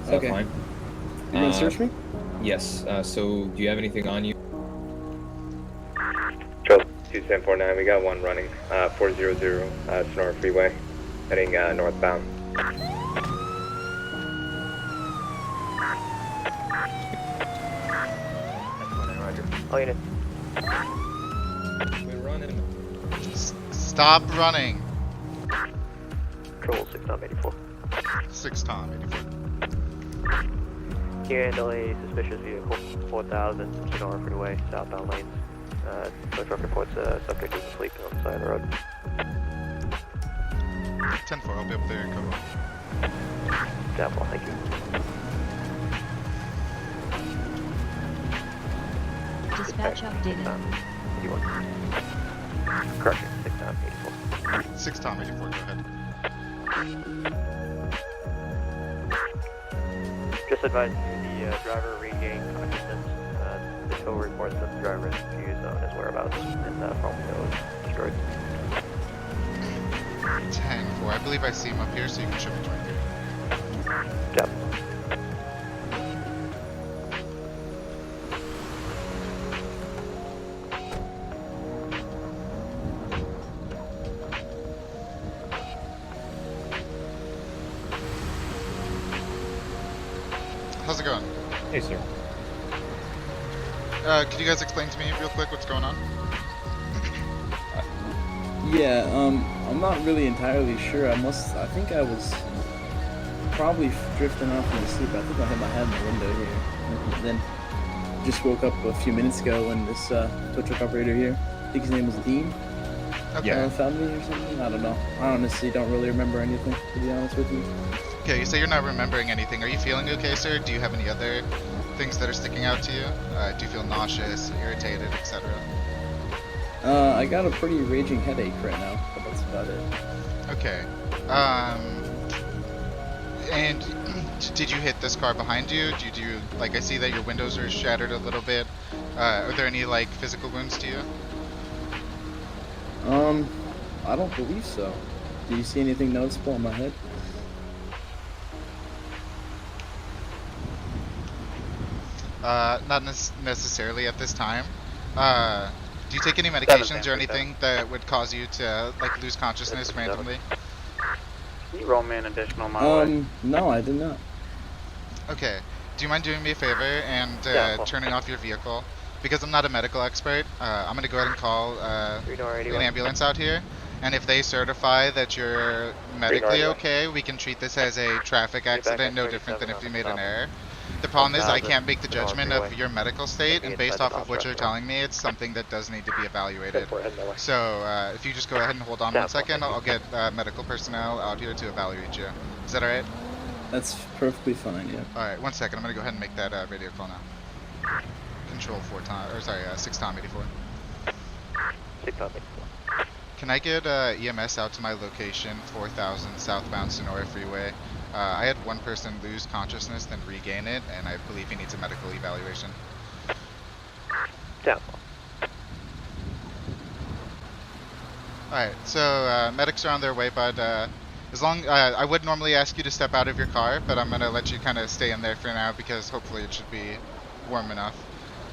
That's Okay. fine. You gonna search me? Yes. So, do you have anything on you? Charles 2749, we got one running, 400, Sonora Freeway, heading northbound. Roger. All units. We're running. Stop running. Control 6 Tom 84. 6 Tom 84. Here handle a suspicious vehicle, 4000 Sonora Freeway, southbound lanes. Tow truck reports subject is asleep on the side of the road. 10-4, I'll be up there and cover. Down well, thank you. Dispatch updated. 81. Correction, 6 Tom 84. 6 Tom 84, go ahead. Just advised you, the driver regained consciousness. The tow reports that the driver is confused on his whereabouts and the front window is destroyed. 10-4, I believe I see him up here, so you can show me 23. Yep. How's it going? Hey, sir. Could you guys explain to me real quick what's going on? Yeah, I'm not really entirely sure. I think I was probably drifting off into sleep. I think I hit my head in the window here. And then just woke up a few minutes ago when this tow truck operator here, I think his name was Dean, Okay. found me or something. I don't know. I honestly don't really remember anything, to be honest with you. Okay, you say you're not remembering anything. Are you feeling okay, sir? Do you have any other things that are sticking out to you? Do you feel nauseous, irritated, etc.? I got a pretty raging headache right now, but that's about it. Okay. And did you hit this car behind you? Did you, like, I see that your windows are shattered a little bit. Are there any, like, physical wounds to you? I don't believe so. Do you see anything noticeable on my head? Not necessarily at this time. Do you take any medications or anything that would cause you to, like, lose consciousness randomly? Can you roll me an additional mile? No, I did not. Okay. Do you mind doing me a favor and turning off your vehicle? Because I'm not a medical expert, I'm going to go ahead and call an ambulance out here. And if they certify that you're medically okay, we can treat this as a traffic accident, no different than if you made an error. The problem is I can't make the judgment of your medical state, and based off of what you're telling me, it's something that does need to be evaluated. So if you just go ahead and hold on 1 second, I'll get medical personnel out here to evaluate you. Is that alright? That's perfectly fine, yeah. Alright, 1 second. I'm going to go ahead and make that radio call now. Control 6 Tom 84. 6 Tom 84. Can I get EMS out to my location, 4000 southbound Sonora Freeway? I had one person lose consciousness, then regain it, and I believe he needs a medical evaluation. Down. Alright, so medics are on their way, but as long I would normally ask you to step out of your car, but I'm gonna let you kind of stay in there for now because hopefully it should be warm enough.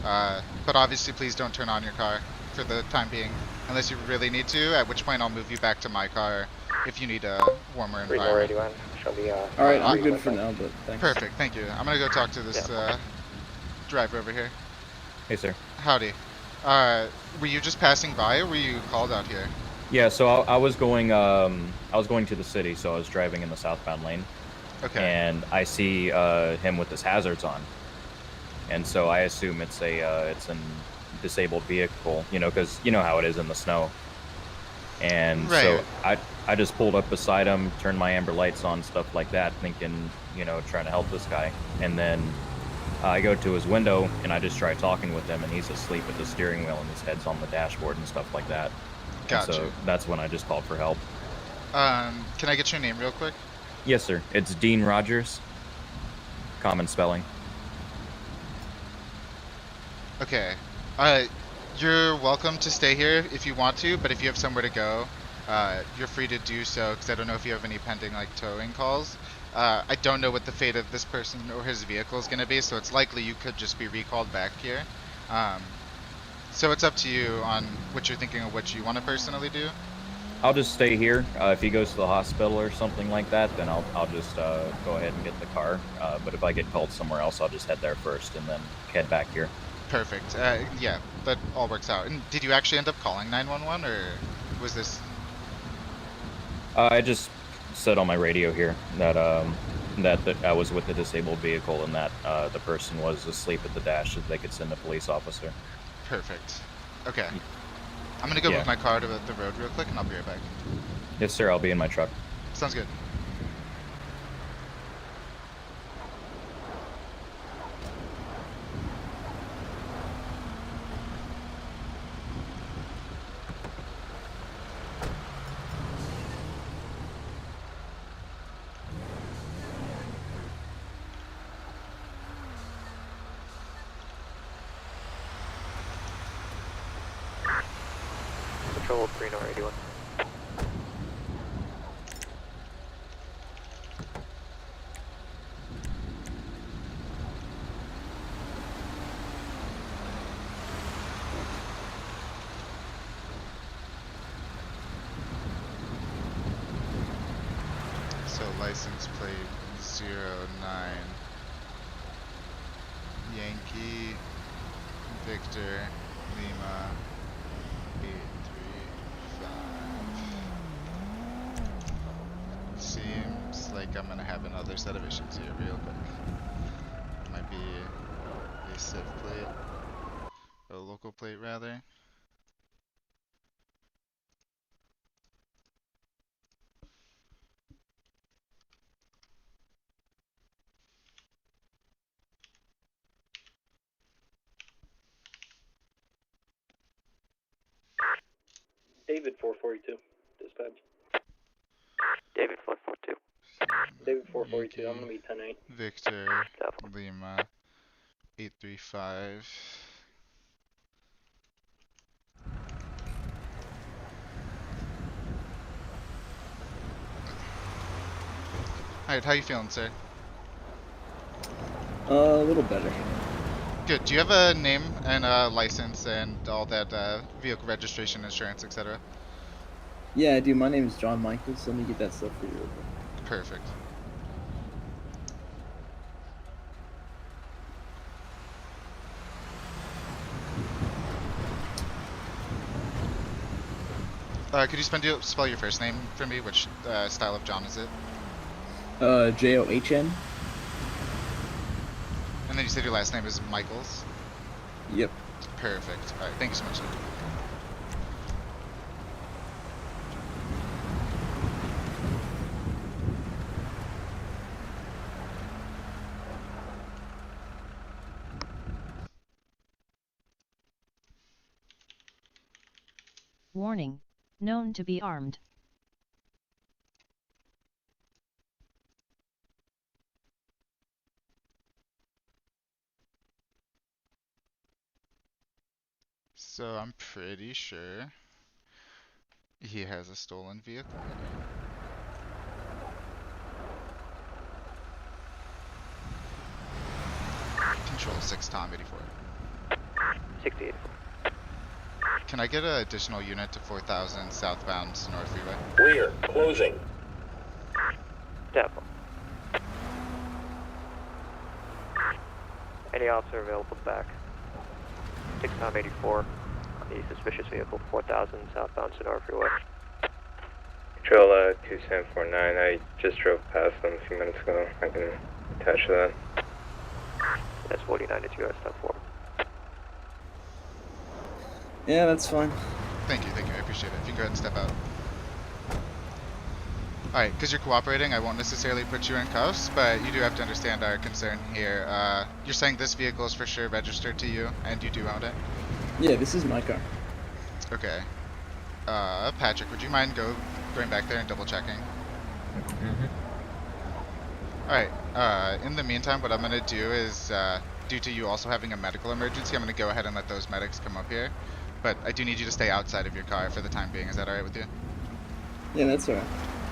But obviously, please don't turn on your car for the time being, unless you really need to. At which point, I'll move you back to my car if you need a warmer environment. Alright, I'm good for now, but thanks. Perfect, thank you. I'm gonna go talk to this driver over here. Hey, sir. Howdy. Were you just passing by, or were you called out here? Yeah. So I was going to the city, so I was driving in the southbound lane. Okay. And I see him with his hazards on, and so I assume it's an disabled vehicle, you know, because you know how it is in the snow. And right. So I just pulled up beside him, turned my amber lights on, stuff like that, thinking, you know, trying to help this guy. And then I go to his window and I just try talking with him, and he's asleep at the steering wheel and his head's on the dashboard and stuff like that. Gotcha. So that's when I just called for help. Can I get your name real quick? Yes, sir. It's Dean Rogers. Common spelling. Okay. You're welcome to stay here if you want to, but if you have somewhere to go, you're free to do so, because I don't know if you have any pending, like, towing calls. I don't know what the fate of this person or his vehicle is going to be, so it's likely you could just be recalled back here. So it's up to you on what you're thinking of what you want to personally do. I'll just stay here. If he goes to the hospital or something like that, then I'll just go ahead and get the car. But if I get called somewhere else, I'll just head there first and then head back here. Perfect. Yeah, that all works out. And did you actually end up calling 911, or was this... I just said on my radio here that that I was with the disabled vehicle and that the person was asleep at the dash, so they could send a police officer. Perfect. Okay. I'm gonna go move my car to the road real quick, and I'll be right back. Yes, sir. I'll be in my truck. Sounds good. Control 381. So license plate 09 Yankee Victor Lima 835. Seems like I'm gonna have another set of issues here real quick. Might be a civ plate, or a local plate rather. David 442, dispatch. David 442. David 442, I'm gonna be 10-8. Victor Lima 835. Alright, how you feeling, sir? A little better. Good. Do you have a name and a license and all that vehicle registration, insurance, etc.? Yeah, I do. My name is John Michaels. Let me get that stuff for you real quick. Perfect. Could you spell your first name for me? Which style of John is it? John. And then you said your last name is Michaels? Yep. Perfect. Alright, thank you so much, sir. Warning. Known to be armed. So I'm pretty sure he has a stolen vehicle. Control 6 Tom 84. 68. Can I get an additional unit to 4000 southbound Sonora Freeway? Clear, closing. Definitely. Any officer available back. 6 Tom 84 on the suspicious vehicle 4000 southbound Sonora Freeway. Control 2749, I just drove past them a few minutes ago. I can attach to that. That's 49 to 2 stop 4. Yeah, that's fine. Thank you, I appreciate it. If you can go ahead and step out. Alright, because you're cooperating, I won't necessarily put you in cuffs, but you do have to understand our concern here. You're saying this vehicle is for sure registered to you, and you do own it? Yeah, this is my car. Okay. Patrick, would you mind going back there and double checking? Alright, in the meantime, what I'm going to do is, due to you also having a medical emergency, I'm going to go ahead and let those medics come up here. But I do need you to stay outside of your car for the time being. Is that alright with you? Yeah, that's alright.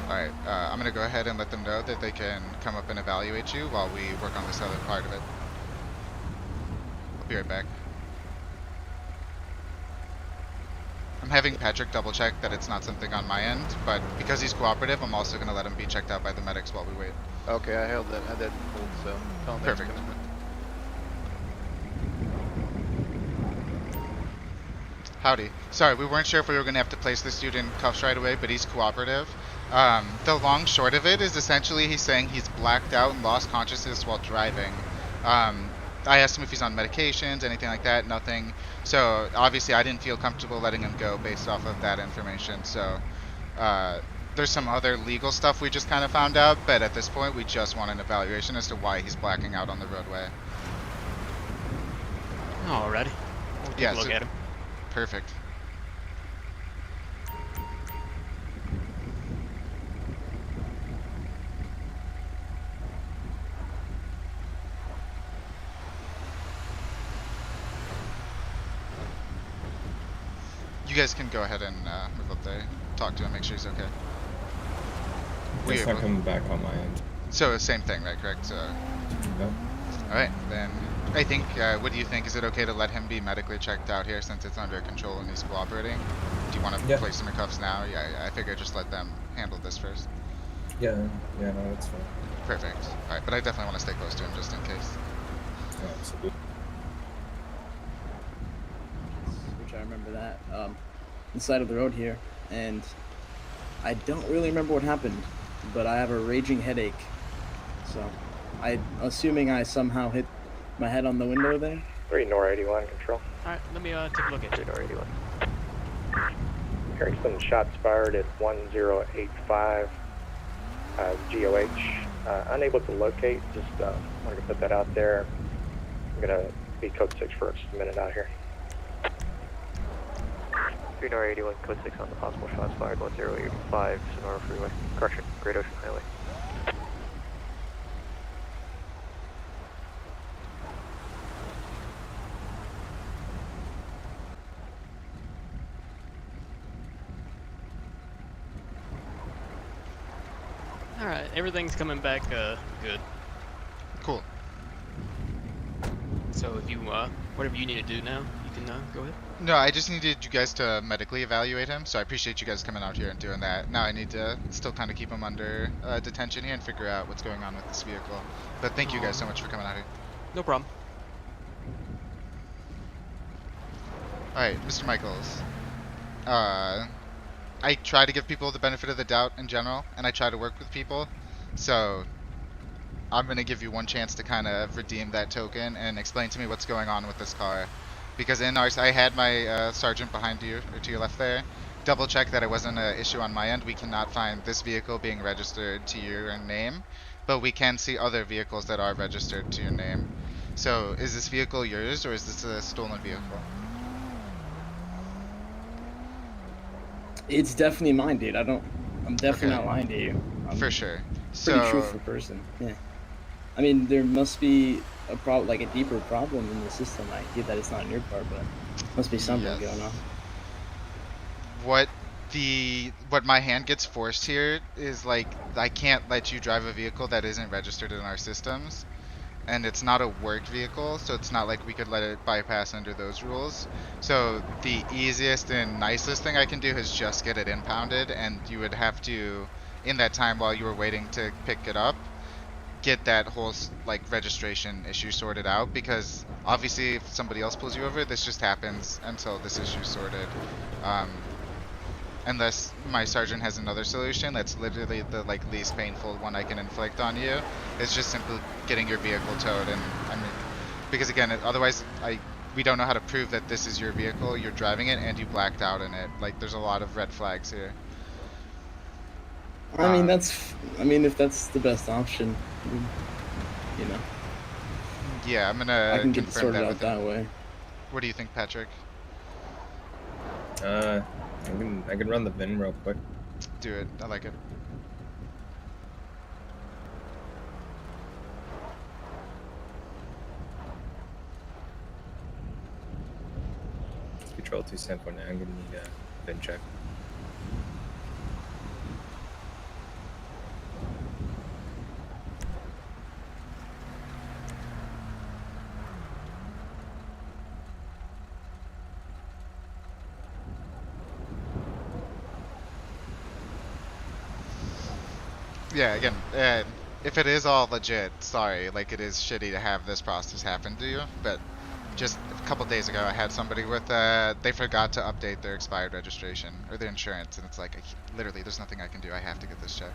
Alright, I'm gonna go ahead and let them know that they can come up and evaluate you while we work on this other part of it. I'll be right back. I'm having Patrick double check that it's not something on my end, but because he's cooperative, I'm also gonna let him be checked out by the medics while we wait. Okay, I had that pulled, so tell him that's Perfect. gonna- Howdy. Sorry, we weren't sure if we were going to have to place this dude in cuffs right away, but he's cooperative. The long short of it is essentially he's saying he's blacked out and lost consciousness while driving. I asked him if he's on medications, anything like that, nothing. So obviously I didn't feel comfortable letting him go based off of that information. So there's some other legal stuff we just kind of found out, but at this point we just want an evaluation as to why he's blacking out on the roadway. Alrighty. We'll take a look at him. Perfect. You guys can go ahead and move up there, talk to him, make sure he's okay. It's not coming back on my end. So same thing, right? Correct. So. Yep. All right, then. I think. What do you think? Is it okay to let him be medically checked out here since it's under control and he's cooperating? Do you want to place him in cuffs now? Yeah, I figure just let them handle this first. Yeah, no, that's fine. Perfect. All right, but I definitely want to stay close to him just in case. Yeah, absolutely. Which I remember that. The side of the road here, and I don't really remember what happened, but I have a raging headache. So, I'm assuming I somehow hit my head on the window there. 3 Nor 81 control. Alright, let me take a look at 3 Nor 81. Hearing some shots fired at 1085 GOH. Unable to locate, just wanted to put that out there. I'm gonna be code 6 for just a minute out here. 3 Nor 81, code 6 on the possible shots fired, 1085 Sonora Freeway. Correction, Great Ocean Highway. Alright, everything's coming back good. Cool. So if you, whatever you need to do now, you can go ahead. No, I just needed you guys to medically evaluate him, so I appreciate you guys coming out here and doing that. Now I need to still kind of keep him under detention here and figure out what's going on with this vehicle. But thank you guys so much for coming out here. No problem. Alright, Mr. Michaels. I try to give people the benefit of the doubt in general, and I try to work with people. So I'm going to give you one chance to kind of redeem that token and explain to me what's going on with this car. Because I had my sergeant behind you, or to your left there, double check that it wasn't an issue on my end. We cannot find this vehicle being registered to your name, but we can see other vehicles that are registered to your name. So is this vehicle yours, or is this a stolen vehicle? It's definitely mine, dude. I'm definitely not lying to you. I'm For sure. pretty truthful person. Yeah. I mean, there must be a like a deeper problem in the system. I get that it's not on your part, but must be something going on. What my hand gets forced here is like I can't let you drive a vehicle that isn't registered in our systems. And it's not a worked vehicle, so it's not like we could let it bypass under those rules. So the easiest and nicest thing I can do is just get it impounded, and you would have to, in that time while you were waiting to pick it up, get that whole like registration issue sorted out, because obviously if somebody else pulls you over, this just happens until this issue's sorted. Unless my sergeant has another solution, that's literally the like least painful one I can inflict on you. It's just simply getting your vehicle towed, and I mean, because again, otherwise we don't know how to prove that this is your vehicle, you're driving it, and you blacked out in it. Like there's a lot of red flags here. I mean, if that's the best option, you know. Yeah, I'm gonna. I can get it confirm sorted that out with him. that way. What do you think, Patrick? I can run the VIN real quick. Do it. I like it. Control 2 I'm gonna need a VIN check. Yeah, again, if it is all legit, sorry, like it is shitty to have this process happen to you, but just a couple days ago I had somebody with, they forgot to update their expired registration, or their insurance, and it's like, literally, there's nothing I can do, I have to get this checked.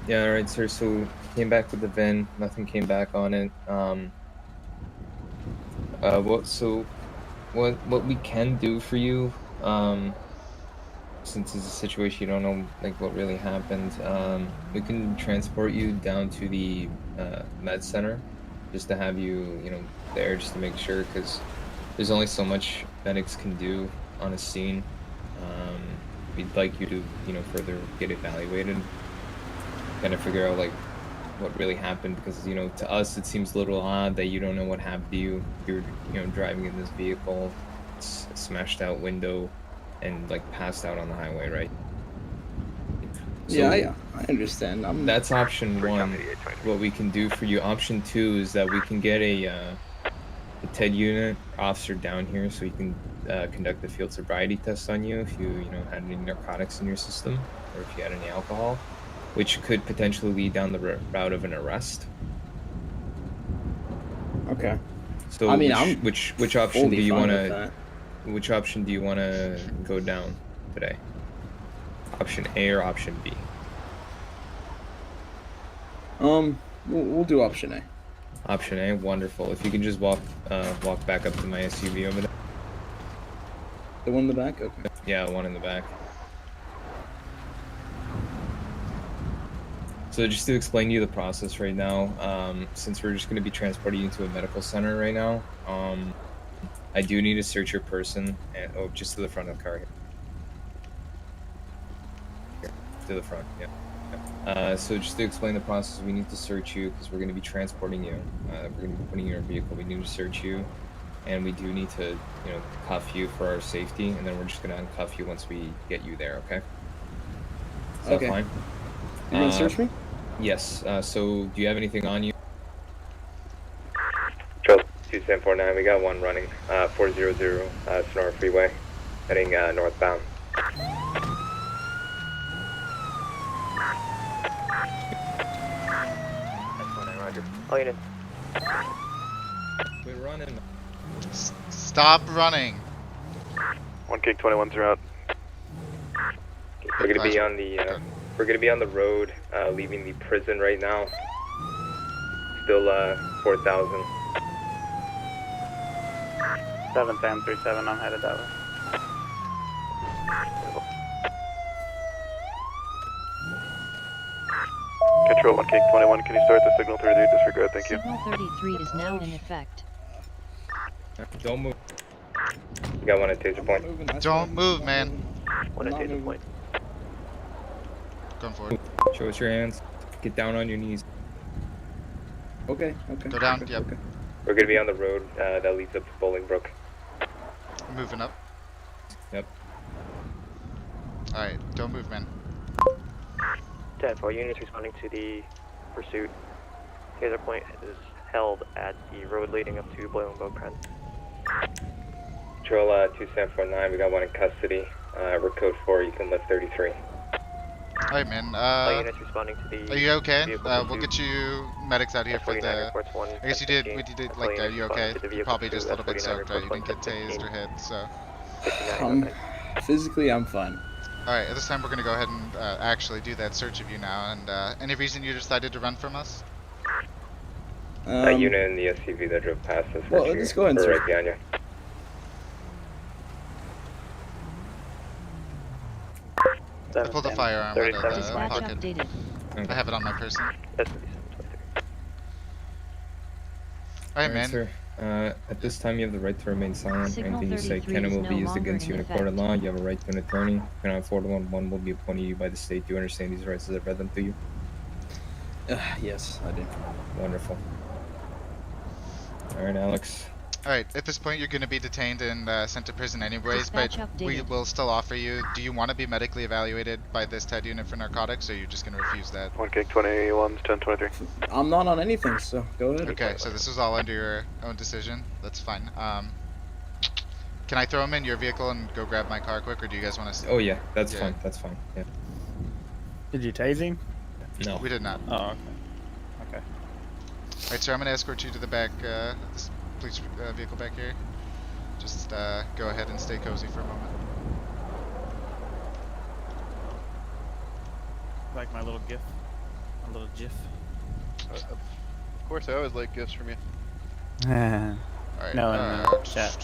Yeah, alright, sir. So came back with the VIN. Nothing came back on it. What we can do for you, since it's a situation you don't know like what really happened, we can transport you down to the med center, just to have you, there, just to make sure, because there's only so much medics can do on a scene. We'd like you to, further get evaluated, kind of figure out like what really happened, because to us it seems a little odd that you don't know what happened to you. You're driving in this vehicle, it's a smashed out window, and like passed out on the highway, right? So yeah, I understand. that's option one. What we can do for you, option two, is that we can get a TED unit officer down here so he can conduct a field sobriety test on you if you had any narcotics in your system, or if you had any alcohol, which could potentially lead down the route of an arrest. Okay. So I mean, which option do you want to? to? Which option do you want to go down today? Option A or option B? We'll do option A. Option A, wonderful. If you can just walk back up to my SUV over there. The one in the back? Okay. Yeah, one in the back. So just to explain to you the process right now, since we're just going to be transporting you to a medical center right now, I do need to search your person, and just to the front of the car here. To the front, yeah. So just to explain the process, we need to search you because we're going to be transporting you. We're going to be putting you in a vehicle. We need to search you, and we do need to, cuff you for our safety, and then we're just going to uncuff you once we get you there. Okay? Is that fine? You're gonna search me? Yes. So do you have anything on you? Charles 2749, we got one running, 400 Sonora Freeway, heading northbound. Roger. All units. We're running. Stop running. 1 kick 21's out. We're gonna be on the road, leaving the prison right now. Still 4,000. 737, I'm headed that way. Control 1 kick 21, can you start the signal 33? Disregard, thank you. Signal 33 is now in effect. Don't move. We got one at Taser Point. Don't move, man. One at Taser Point. Going forward. Show us your hands. Get down on your knees. Okay. Go down, okay, yep. Okay. We're gonna be on the road that leads up to Bolingbrook. Moving up. Yep. Alright, don't move, man. 10-4 units responding to the pursuit. Taser Point is held at the road leading up to Bolingbrook Crest. Patrol 2749, we got one in custody. We're code 4, you can lift 33. Alright, man. All units responding to the. Are you okay? vehicle We'll pursuit. get you medics out here for 49 the. reports one. I guess you did. Are you okay? You're probably just a little bit soaked, right? You didn't get tased or hit, so. Physically, I'm fine. Alright, at this time we're gonna go ahead and actually do that search of you now. And any reason you decided to run from us? A unit in the SUV that drove past us. Well, let's go ahead and right search. behind you. I pulled a firearm out of the Dispatch pocket. updated. I have it on my person. That's Alright, man. Sir. At this time, you have the right to remain silent. Signal Anything you say 33 can and is will no be used longer against you in in a court of effect. law. You have a right to an attorney. Can 411 will be appointed to you by the state. Do you understand these rights as I've read them to you? Yes, I do. Wonderful. All right, Alex. Alright, at this point you're going to be detained and sent to prison anyways, Dispatch but we updated. will still offer you, do you want to be medically evaluated by this TED unit for narcotics, or are you just going to refuse that? 1 kick 21, 1023. I'm not on anything, so go ahead. Okay, so this is all under your own decision. That's fine. Can I throw him in your vehicle and go grab my car quick, or do you guys want to... Oh yeah, that's fine. That's fine. Yeah. Did you tase him? No. We did not. Oh, okay. Okay. Alright, sir, I'm going to escort you to the back, this police vehicle back here. Just go ahead and stay cozy for a moment. Like my little gif, my little gif. Of course, I always like gifts from you. Alright, No, in chat.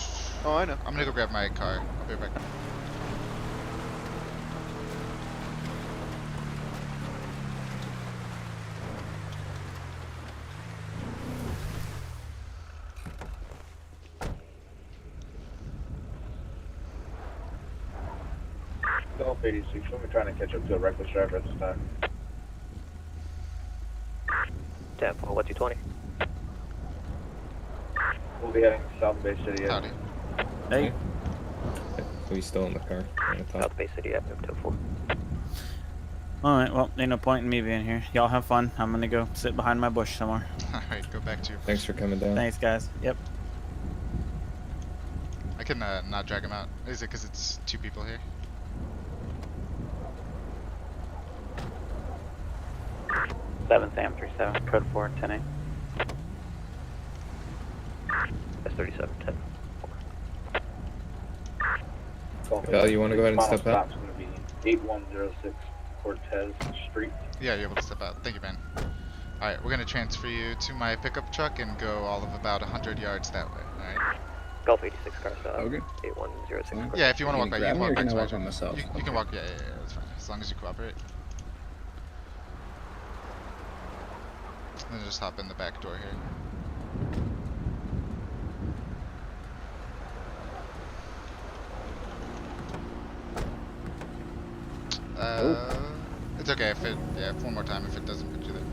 Oh, I know. I'm gonna go grab my car. I'll be right back. Golf 86, we're trying to catch up to a reckless driver at this time. 10-4, what's your 20? We'll be heading South Bay City. Howdy. Hey. So he's still in the car. On the top. South Bay City, Avenue 10-4. Alright, well, ain't no point in me being here. Y'all have fun. I'm gonna go sit behind my bush somewhere. Alright, go back to your... Thanks for coming down. Thanks, guys. Yep. I can not drag him out. Is it because it's 2 people here? Sam 37, code 4, 10-8. That's 37, 10. Val, you want to go ahead and Final step out? stop's going to be 8106 Cortez Street. Yeah, you're able to step out. Thank you, man. Alright, we're gonna transfer you to my pickup truck and go all of about 100 yards that way, alright? Golf 86, car stop. Okay. 8106. Yeah, if you want to walk back, you can walk back to my walk truck. on myself. You can walk, yeah, that's fine. As long as you cooperate. Then just hop in the back door here. It's okay if it, yeah, one more time if it doesn't put you there.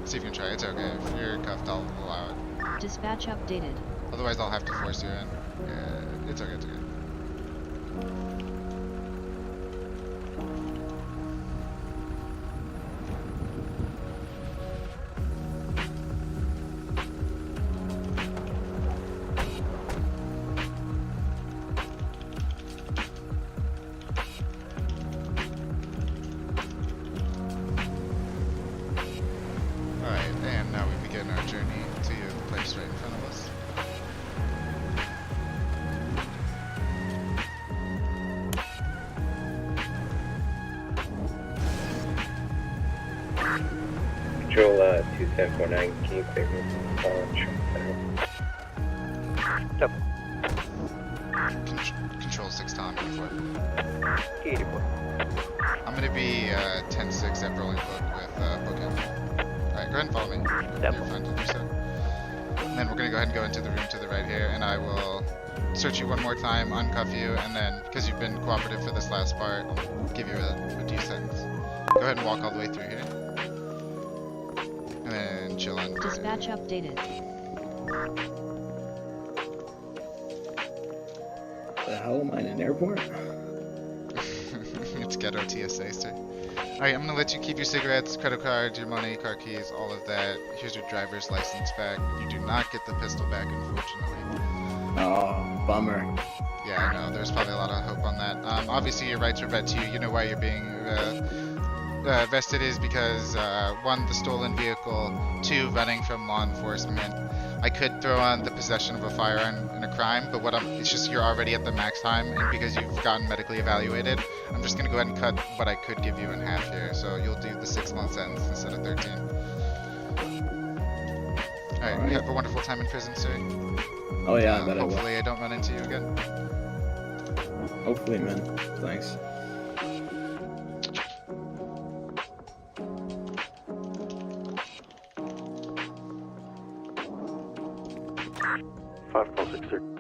See if you can try. It's okay. If you're cuffed, I'll allow it. Dispatch updated. Otherwise, I'll have to force you in. Yeah, it's okay, it's okay. Alright, and now we begin our journey to the place right in front of us. Control 2749, can you clear me Control 6 Tom, 84. 84. I'm gonna be 10-6 at Rolling Book with Bookend. Alright, go ahead and follow me. Yep. You're fine to do so. And then we're gonna go ahead and go into the room to the right here, and I will search you one more time, uncuff you, and then, because you've been cooperative for this last part, I'll give you a D sentence. Go ahead and walk all the way through here. And then chill on. Dispatch updated. The hell am I in an airport? It's ghetto TSA, sir. Alright, I'm gonna let you keep your cigarettes, credit cards, your money, car keys, all of that. Here's your driver's license back. You do not get the pistol back, unfortunately. Oh, bummer. Yeah, I know. There's probably a lot of hope on that. Obviously, your rights were read to you. You know why you're being vested is because, 1, the stolen vehicle, 2, running from law enforcement. I could throw on the possession of a firearm in a crime, but it's just you're already at the max time, and because you've gotten medically evaluated, I'm just gonna go ahead and cut what I could give you in half here. So you'll do the 6-month sentence instead of 13. Alright, you have a wonderful time in prison, sir. Oh yeah, I bet I will. Hopefully I don't run into you again. Hopefully, man. Thanks. 5 call 630.